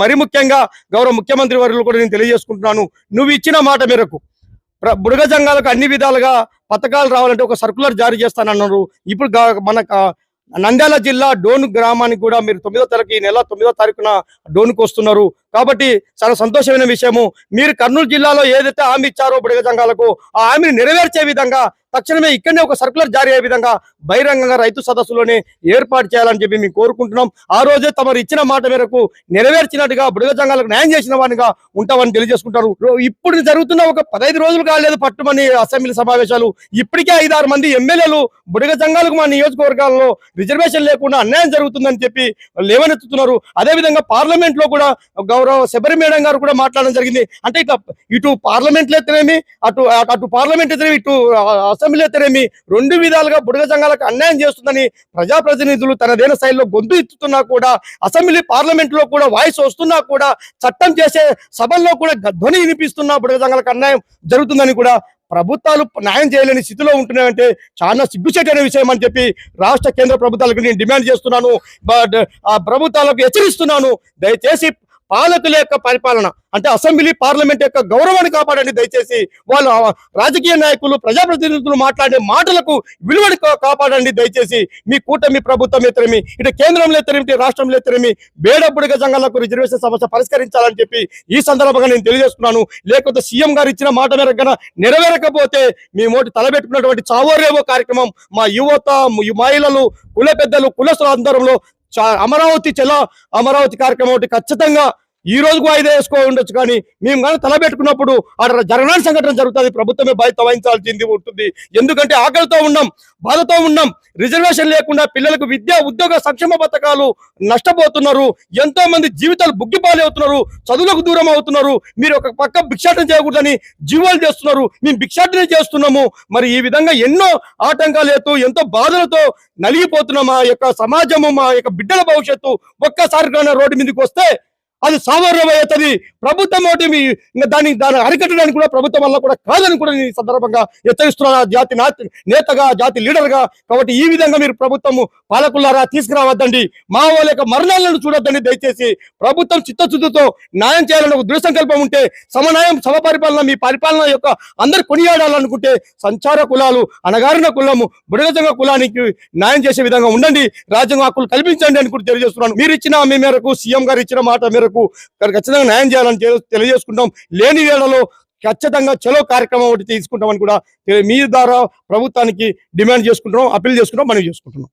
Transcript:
మరి ముఖ్యంగా గౌరవ ముఖ్యమంత్రి వర్యులు కూడా నేను తెలియజేసుకుంటున్నాను, నువ్వు ఇచ్చిన మాట మేరకు బుడగ జంగాలకు అన్ని విధాలుగా పథకాలు రావాలంటే ఒక సర్కులర్ జారీ చేస్తానన్నారు. ఇప్పుడు మన నంద్యాల జిల్లా డోను గ్రామానికి కూడా మీరు 9వ తారీఖు, ఈ నెల 9వ తారీఖున డోనుకు వస్తున్నారు. కాబట్టి చాలా సంతోషమైన విషయము. మీరు కర్నూలు జిల్లాలో ఏదైతే హామీ ఇచ్చారో బుడగ జంగాలకు ఆ హామీని నెరవేర్చే విధంగా తక్షణమే ఇక్కడనే ఒక సర్కులర్ జారీ అయ్యే విధంగా బహిరంగంగా రైతు సదస్సులోనే ఏర్పాటు చేయాలని చెప్పి మేము కోరుకుంటున్నాం. ఆ రోజే తమరు ఇచ్చిన మాట మేరకు నెరవేర్చినట్టుగా బుడగ జంగాలకు న్యాయం చేసిన వాడిగా ఉంటామని తెలియజేసుకుంటారు. ఇప్పుడు జరుగుతున్న ఒక 15 రోజులు కాలేదు పట్టుమని అసెంబ్లీ సమావేశాలు, ఇప్పటికే 5-6 మంది ఎమ్మెల్యేలు బుడగ జంగాలకు మా నియోజకవర్గాల్లో రిజర్వేషన్ లేకుండా అన్యాయం జరుగుతుందని చెప్పి లేవనెత్తుతున్నారు. అదేవిధంగా పార్లమెంట్ లో కూడా గౌరవ శబరి మేడం గారు కూడా మాట్లాడడం జరిగింది. అంటే ఇటు పార్లమెంట్ అయితేనేమి, అటు పార్లమెంట్ అయితేనేమి, ఇటు అసెంబ్లీ అయితేనేమి 2 విధాలుగా బుడగ జంగాలకు అన్యాయం చేస్తుందని ప్రజాప్రతినిధులు తనదైన స్థాయిలో గొంతు ఎత్తుతున్నా కూడా, అసెంబ్లీ పార్లమెంట్ లో కూడా వాయిస్ వస్తున్నా కూడా, చట్టం చేసే సభల్లో కూడా ధ్వని వినిపిస్తున్నా బుడగ జంగాలకు అన్యాయం జరుగుతుందని కూడా ప్రభుత్వాలు న్యాయం చేయలేని స్థితిలో ఉంటున్నాయంటే చాలా సిగ్గుచేటైన విషయం అని చెప్పి రాష్ట్ర కేంద్ర ప్రభుత్వాలకు నేను డిమాండ్ చేస్తున్నాను. ఆ ప్రభుత్వాలకు హెచ్చరిస్తున్నాను, దయచేసి పాలకుల యొక్క పరిపాలన అంటే అసెంబ్లీ పార్లమెంట్ యొక్క గౌరవాన్ని కాపాడండి. దయచేసి వాళ్ళు రాజకీయ నాయకులు ప్రజాప్రతినిధులు మాట్లాడే మాటలకు విలువని కాపాడండి. దయచేసి మీ కూటమి ప్రభుత్వం ఎత్తరేమి, ఇటు కేంద్రంలో ఎత్తరేమి, ఇటు రాష్ట్రంలో ఎత్తరేమి బేడ బుడగ జంగాలకు రిజర్వేషన్ సమస్య పరిష్కరించాలని చెప్పి ఈ సందర్భంగా నేను తెలియజేస్తున్నాను. లేకపోతే సీఎం గారు ఇచ్చిన మాట మేరకు నెరవేరకపోతే మీ మోటి తలబెట్టుకున్నటువంటి చావోరేవో కార్యక్రమం మా యువత, మహిళలు, కుల పెద్దలు, కులస్తుల ఆధ్వర్యంలో అమరావతి అమరావతి కార్యక్రమం ఒకటి ఖచ్చితంగా ఈ రోజుకు వాయిదా వేసుకో ఉండొచ్చు, కానీ మేము కానీ తలబెట్టుకున్నప్పుడు అక్కడ జరగని సంఘటన జరుగుతుంది. ప్రభుత్వమే బాధ్యత వహించాల్సింది ఉంటుంది. ఎందుకంటే ఆకలితో ఉన్నాం, బాధతో ఉన్నాం. రిజర్వేషన్ లేకుండా పిల్లలకు విద్యా ఉద్యోగ సంక్షేమ పథకాలు నష్టపోతున్నారు. ఎంతో మంది జీవితాలు బుగ్గిపాలు అవుతున్నారు, చదువులకు దూరం అవుతున్నారు. మీరు ఒక పక్క భిక్షాటన చేయకూడదని జీవోలు చేస్తున్నారు, మేము భిక్షాటనే చేస్తున్నాము. మరి ఈ విధంగా ఎన్నో ఆటంకాలు ఎంతో బాధలతో నలిగిపోతున్న మా యొక్క సమాజము, మా యొక్క బిడ్డల భవిష్యత్తు ఒక్కసారి రోడ్డు మీదకి వస్తే అది సామర్థ్యమవుతుంది. ప్రభుత్వం ఒకటి దాన్ని అరికట్టడానికి కూడా ప్రభుత్వం వల్ల కూడా కాదని కూడా ఈ సందర్భంగా హెచ్చరిస్తున్నా జాతి నేతగా, జాతి లీడర్గా. కాబట్టి ఈ విధంగా మీరు ప్రభుత్వము పాలకులారా తీసుకురావద్దండి, మా వాళ్ళ యొక్క మరణాలను చూడొద్దండి. దయచేసి ప్రభుత్వం చిత్తశుద్ధితో న్యాయం చేయాలని ఒక దృఢ సంకల్పం ఉంటే, సమన్యాయం సమపరిపాలన మీ పరిపాలన యొక్క అందరు కొనియాడాలనుకుంటే సంచార కులాలు, అణగారిన కులము, బుడగ జంగ కులానికి న్యాయం చేసే విధంగా ఉండండి, రాజ్యాంగ హక్కులు కల్పించండి అని కూడా తెలియజేస్తున్నాను. మీరు ఇచ్చిన హామీ మేరకు, సీఎం గారు ఇచ్చిన మాట మేరకు ఖచ్చితంగా న్యాయం చేయాలని తెలియజేసుకుంటాం. లేని వేళలో ఖచ్చితంగా చలో కార్యక్రమం ఒకటి తీసుకుంటామని కూడా మీ ద్వారా ప్రభుత్వానికి డిమాండ్ చేసుకుంటున్నాం, అప్పీల్ చేసుకుంటాం, మనం చేసుకుంటున్నాం.